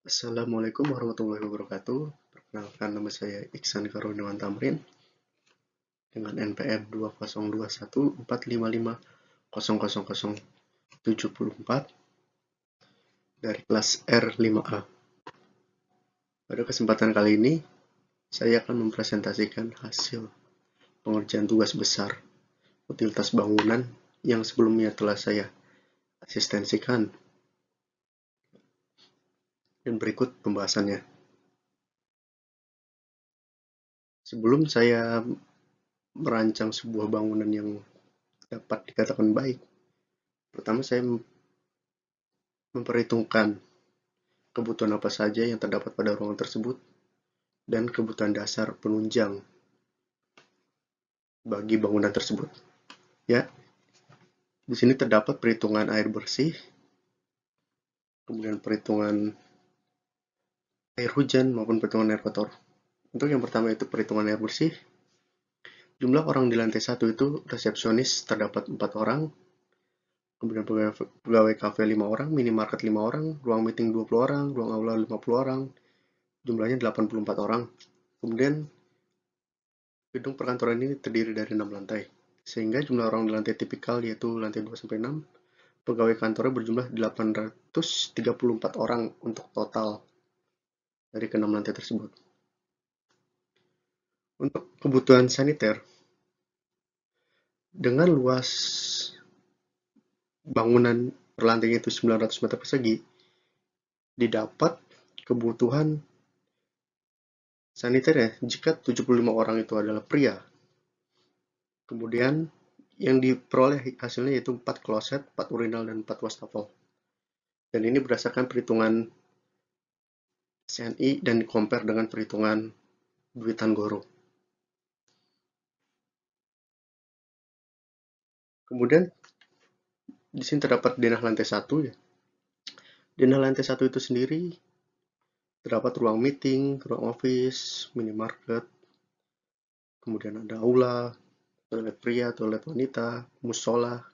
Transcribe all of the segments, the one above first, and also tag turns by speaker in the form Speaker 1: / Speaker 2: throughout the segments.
Speaker 1: Assalamualaikum warahmatullahi wabarakatuh. Perkenalkan, nama saya Iksan Karuniawan Tamrin dengan NPM 202145500074 dari kelas R5A. Pada kesempatan kali ini, saya akan mempresentasikan hasil pengerjaan tugas besar utilitas bangunan yang sebelumnya telah saya asistensikan. Dan berikut pembahasannya. Sebelum saya merancang sebuah bangunan yang dapat dikatakan baik, pertama saya memperhitungkan kebutuhan apa saja yang terdapat pada ruangan tersebut dan kebutuhan dasar penunjang bagi bangunan tersebut. Ya, di sini terdapat perhitungan air bersih, kemudian perhitungan air hujan maupun perhitungan air kotor. Untuk yang pertama itu perhitungan air bersih. Jumlah orang di lantai 1 itu resepsionis terdapat 4 orang, kemudian pegawai kafe 5 orang, minimarket 5 orang, ruang meeting 20 orang, ruang aula 50 orang, jumlahnya 84 orang. Kemudian gedung perkantoran ini terdiri dari 6 lantai, sehingga jumlah orang di lantai tipikal yaitu lantai 2-6, pegawai kantornya berjumlah 834 orang untuk total dari ke-6 lantai tersebut. Untuk kebutuhan saniter, dengan luas bangunan per lantainya itu 900 meter persegi, didapat kebutuhan saniter ya, jika 75 orang itu adalah pria. Kemudian yang diperoleh hasilnya yaitu 4 kloset, 4 urinal, dan 4 wastafel. Dan ini berdasarkan perhitungan CNI dan compare dengan perhitungan Dwi Tanggoro. Kemudian di sini terdapat denah lantai 1 ya. Denah lantai 1 itu sendiri terdapat ruang meeting, ruang office, minimarket, kemudian ada aula, toilet pria, toilet wanita, musola,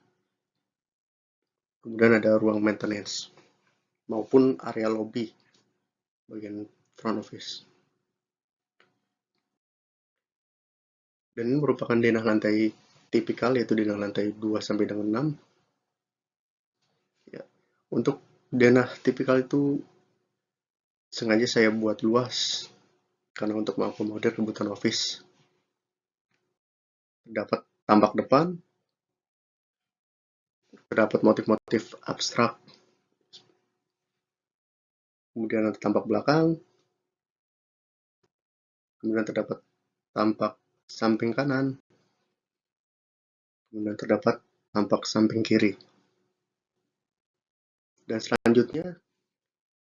Speaker 1: kemudian ada ruang maintenance maupun area lobby bagian front office. Dan ini merupakan denah lantai tipikal, yaitu denah lantai 2 sampai dengan 6. Ya. Untuk denah tipikal itu sengaja saya buat luas karena untuk mengakomodir kebutuhan office. Terdapat tambak depan, terdapat motif-motif abstrak, kemudian ada tampak belakang, kemudian terdapat tampak samping kanan, kemudian terdapat tampak samping kiri. Dan selanjutnya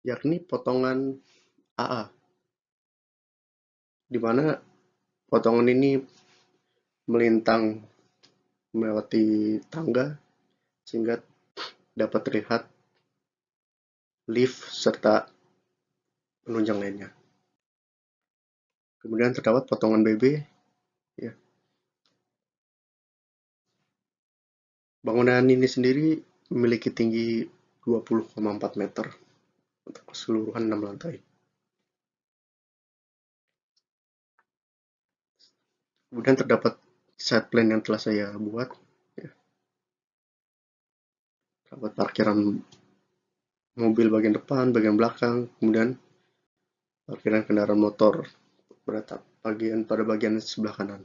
Speaker 1: yakni potongan AA, di mana potongan ini melintang melewati tangga sehingga dapat terlihat lift serta penunjang lainnya. Kemudian terdapat potongan BB ya. Bangunan ini sendiri memiliki tinggi 20,4 meter untuk keseluruhan 6 lantai. Kemudian terdapat set plan yang telah saya buat ya. Terdapat parkiran mobil bagian depan, bagian belakang, kemudian parkiran kendaraan motor pada bagian sebelah kanan.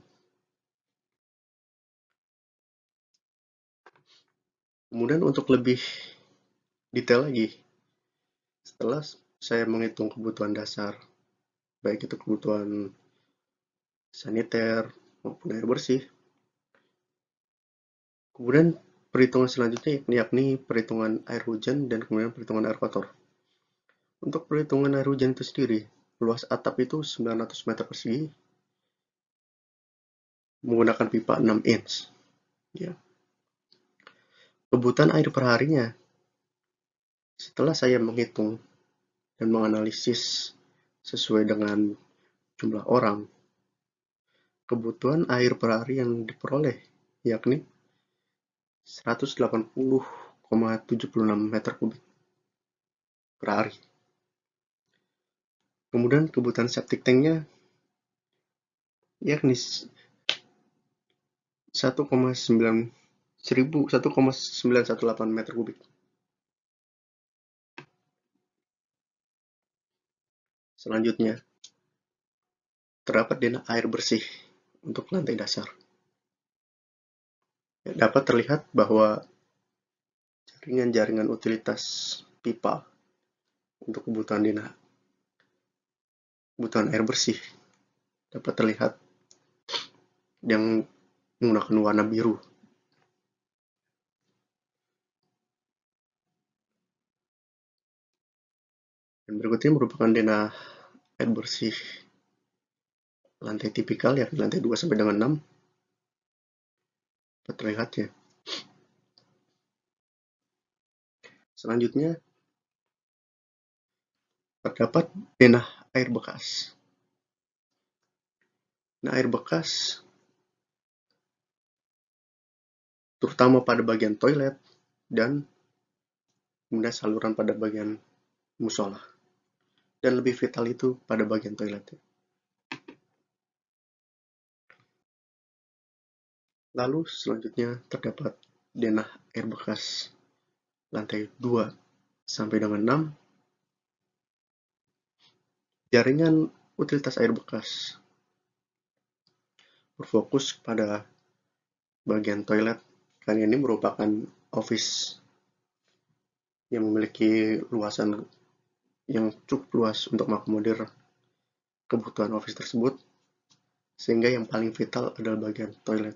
Speaker 1: Kemudian untuk lebih detail lagi, setelah saya menghitung kebutuhan dasar, baik itu kebutuhan saniter maupun air bersih, kemudian perhitungan selanjutnya yakni perhitungan air hujan dan kemudian perhitungan air kotor. Untuk perhitungan air hujan itu sendiri, luas atap itu 900 meter persegi menggunakan pipa 6 inch. Ya. Kebutuhan air perharinya, setelah saya menghitung dan menganalisis sesuai dengan jumlah orang, kebutuhan air per hari yang diperoleh yakni 180,76 meter kubik per hari. Kemudian kebutuhan septic tanknya yakni 1,918 meter kubik. Selanjutnya, terdapat denah air bersih untuk lantai dasar. Dapat terlihat bahwa jaringan-jaringan utilitas pipa untuk kebutuhan air bersih dapat terlihat yang menggunakan warna biru. Dan berikutnya merupakan denah air bersih lantai tipikal, yakni lantai 2 sampai dengan 6. Dapat terlihat ya. Selanjutnya, terdapat denah air bekas. Nah, air bekas terutama pada bagian toilet dan kemudian saluran pada bagian musola. Dan lebih vital itu pada bagian toilet. Lalu selanjutnya terdapat denah air bekas lantai 2 sampai dengan 6. Jaringan utilitas air bekas berfokus pada bagian toilet, karena ini merupakan office yang memiliki luasan yang cukup luas untuk mengakomodir kebutuhan office tersebut, sehingga yang paling vital adalah bagian toilet.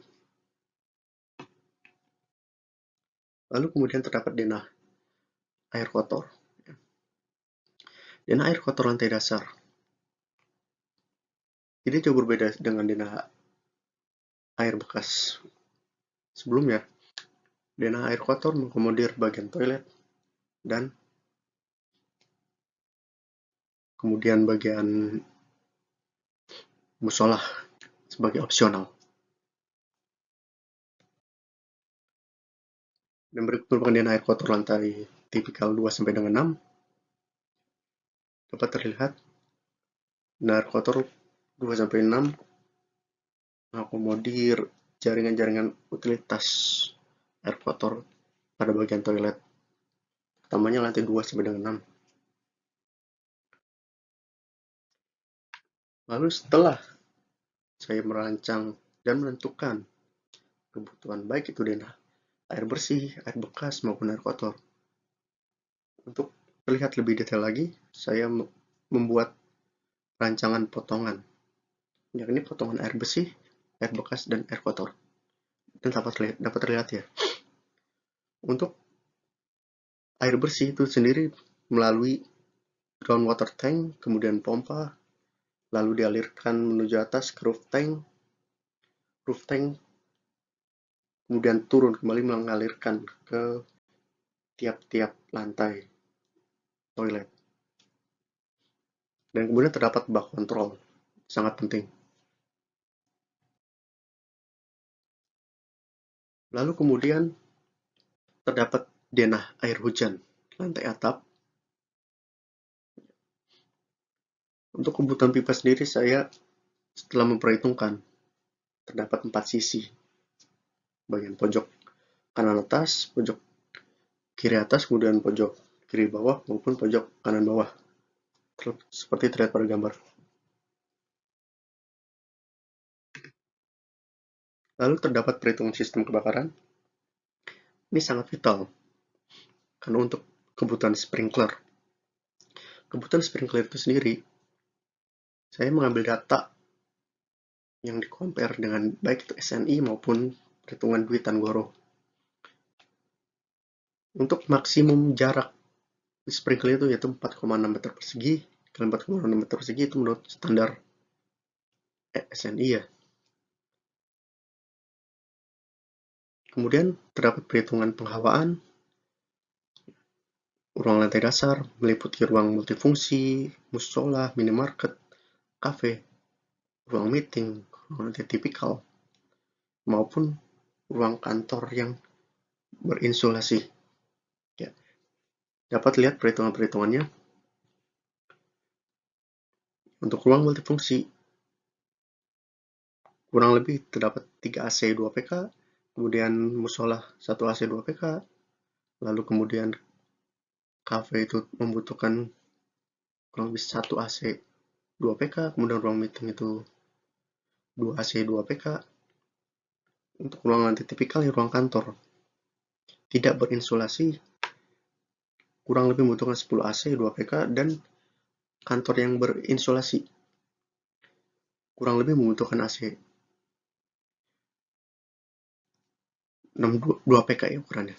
Speaker 1: Lalu kemudian terdapat denah air kotor. Denah air kotor lantai dasar. Ini jauh berbeda dengan denah air bekas sebelumnya. Denah air kotor mengakomodir bagian toilet dan kemudian bagian musola sebagai opsional. Dan berikut merupakan denah air kotor lantai tipikal 2 sampai dengan 6. Dapat terlihat denah air kotor 2 sampai 6 mengakomodir jaringan-jaringan utilitas air kotor pada bagian toilet, utamanya lantai 2 sampai dengan 6. Lalu setelah saya merancang dan menentukan kebutuhan baik itu denah air bersih, air bekas maupun air kotor, untuk terlihat lebih detail lagi, saya membuat rancangan potongan, yakni potongan air bersih, air bekas, dan air kotor. Dan dapat terlihat ya. Untuk air bersih itu sendiri melalui groundwater tank, kemudian pompa, lalu dialirkan menuju atas ke roof tank, kemudian turun kembali mengalirkan ke tiap-tiap lantai toilet. Dan kemudian terdapat bak kontrol, sangat penting. Lalu kemudian terdapat denah air hujan lantai atap. Untuk kebutuhan pipa sendiri, saya setelah memperhitungkan terdapat 4 sisi. Bagian pojok kanan atas, pojok kiri atas, kemudian pojok kiri bawah maupun pojok kanan bawah. Seperti terlihat pada gambar. Lalu terdapat perhitungan sistem kebakaran. Ini sangat vital karena untuk kebutuhan sprinkler. Kebutuhan sprinkler itu sendiri, saya mengambil data yang di-compare dengan baik itu SNI maupun perhitungan Dwi Tanggoro. Untuk maksimum jarak sprinkler itu yaitu 4,6 meter persegi. Kalau 4,6 meter persegi itu menurut standar SNI ya. Kemudian terdapat perhitungan penghawaan. Ruang lantai dasar meliputi ruang multifungsi, musola, minimarket, kafe, ruang meeting, ruang lantai tipikal, maupun ruang kantor yang berinsulasi. Ya. Dapat lihat perhitungan-perhitungannya. Untuk ruang multifungsi, kurang lebih terdapat 3 AC 2 PK, kemudian musola 1 AC 2 PK, lalu kemudian kafe itu membutuhkan kurang lebih 1 AC 2 PK, kemudian ruang meeting itu 2 AC 2 PK. Untuk ruangan tipikal ruang kantor tidak berinsulasi, kurang lebih membutuhkan 10 AC 2 PK, dan kantor yang berinsulasi kurang lebih membutuhkan AC 2 PK ya ukurannya.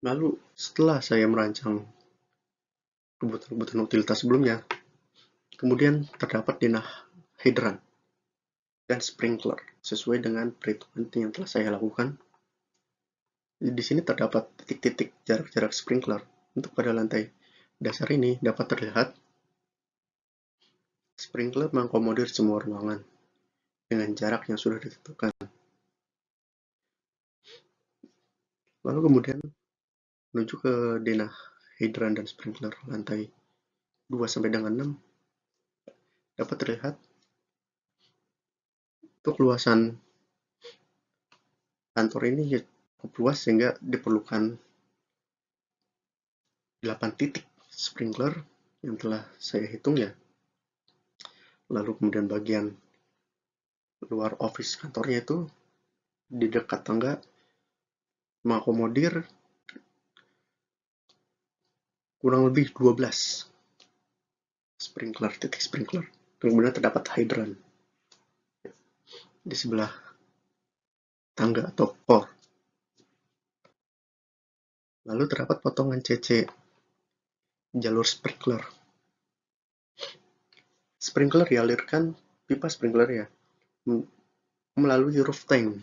Speaker 1: Lalu setelah saya merancang kebutuhan utilitas sebelumnya, kemudian terdapat denah hidran dan sprinkler sesuai dengan perhitungan yang telah saya lakukan. Di sini terdapat titik-titik jarak-jarak sprinkler. Untuk pada lantai dasar ini dapat terlihat sprinkler mengakomodir semua ruangan dengan jarak yang sudah ditentukan. Lalu kemudian menuju ke denah hidran dan sprinkler lantai 2 sampai dengan 6 dapat terlihat untuk luasan kantor ini cukup luas sehingga diperlukan 8 titik sprinkler yang telah saya hitung ya. Lalu kemudian bagian luar office kantornya itu di dekat tangga mengakomodir kurang lebih 12 sprinkler, titik sprinkler. Kemudian terdapat hydran di sebelah tangga atau core. Lalu terdapat potongan CC jalur sprinkler. Sprinkler dialirkan, pipa sprinkler ya, melalui roof tank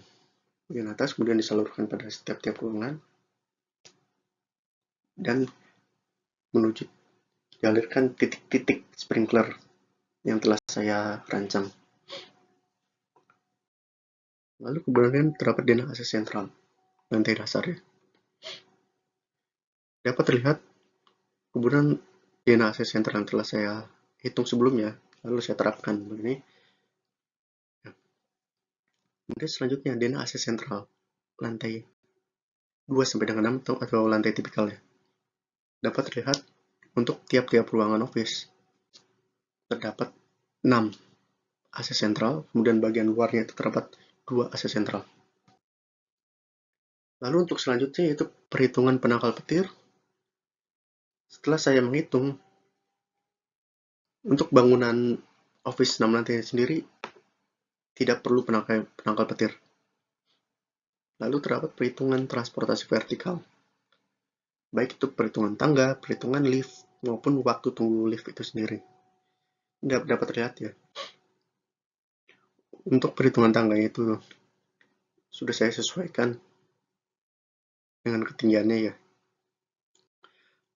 Speaker 1: bagian atas, kemudian disalurkan pada setiap ruangan dan menuju dialirkan titik-titik sprinkler yang telah saya rancang. Lalu kemudian terdapat denah AC sentral lantai dasarnya. Dapat terlihat kemudian denah AC sentral yang telah saya hitung sebelumnya, lalu saya terapkan begini. Kemudian selanjutnya denah AC sentral lantai 2 sampai dengan 6 atau lantai tipikalnya. Dapat terlihat untuk tiap-tiap ruangan office terdapat 6 AC sentral, kemudian bagian luarnya itu terdapat 2 AC sentral. Lalu untuk selanjutnya yaitu perhitungan penangkal petir. Setelah saya menghitung untuk bangunan office 6 lantai sendiri tidak perlu penangkal petir. Lalu terdapat perhitungan transportasi vertikal, baik itu perhitungan tangga, perhitungan lift, maupun waktu tunggu lift itu sendiri. Dapat terlihat ya. Untuk perhitungan tangga itu sudah saya sesuaikan dengan ketinggiannya ya.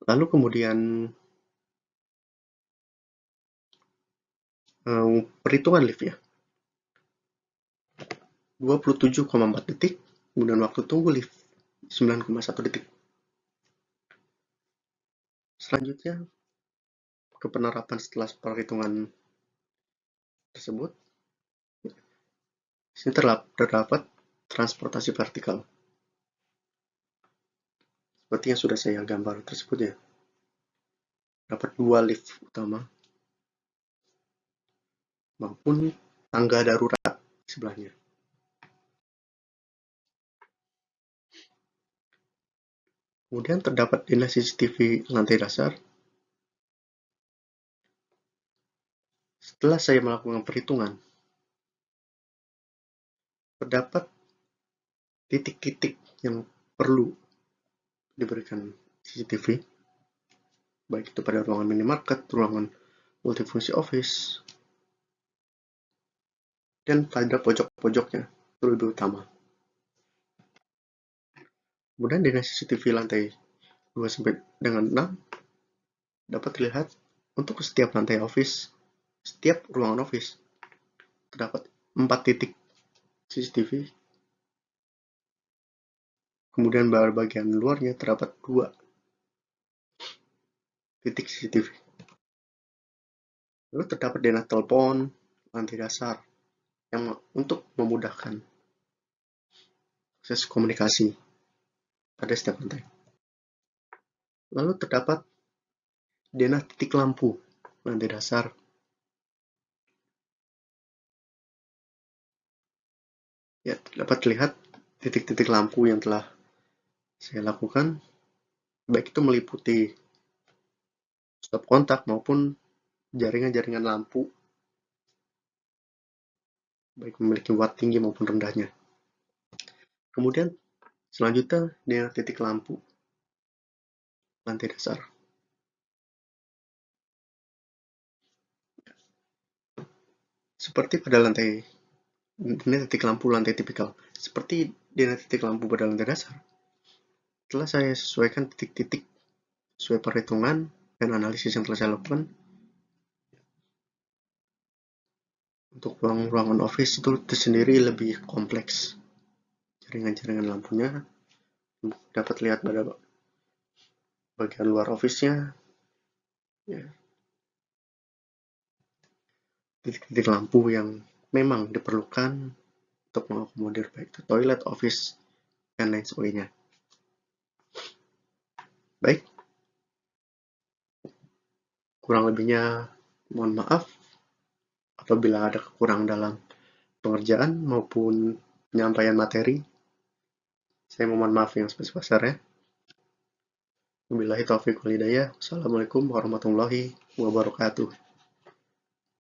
Speaker 1: Lalu kemudian perhitungan lift ya. 27,4 detik, kemudian waktu tunggu lift 9,1 detik. Selanjutnya ke penerapan setelah perhitungan tersebut. Sini terdapat transportasi vertikal. Seperti yang sudah saya gambar tersebut ya. Dapat 2 lift utama maupun tangga darurat sebelahnya. Kemudian terdapat denah CCTV lantai dasar. Setelah saya melakukan perhitungan, terdapat titik-titik yang perlu diberikan CCTV, baik itu pada ruangan minimarket, ruangan multifungsi office, dan pada pojok-pojoknya itu lebih utama. Kemudian denah CCTV lantai 2 sampai dengan 6 dapat dilihat untuk setiap lantai office, setiap ruangan office terdapat 4 titik CCTV. Kemudian bagian luarnya terdapat 2 titik CCTV. Lalu terdapat denah telepon, lantai dasar, yang untuk memudahkan proses komunikasi pada setiap lantai. Lalu terdapat denah titik lampu, lantai dasar. Ya, dapat terlihat titik-titik lampu yang telah saya lakukan, baik itu meliputi stop kontak maupun jaringan-jaringan lampu, baik memiliki watt tinggi maupun rendahnya. Kemudian selanjutnya denah titik lampu, lantai dasar. Seperti pada denah titik lampu lantai tipikal. Seperti denah titik lampu pada lantai dasar, telah saya sesuaikan titik-titik sesuai perhitungan dan analisis yang telah saya lakukan. Untuk ruangan office itu sendiri lebih kompleks. Jaringan-jaringan lampunya dapat lihat pada bagian luar office-nya. Ya, titik-titik lampu yang memang diperlukan untuk mengakomodir baik itu toilet, office, dan lain sebagainya. Baik, kurang lebihnya mohon maaf apabila ada kekurangan dalam pengerjaan maupun penyampaian materi. Saya mohon maaf yang sebesar-besarnya. Wabillahi taufiq wal hidayah. Wassalamualaikum warahmatullahi wabarakatuh.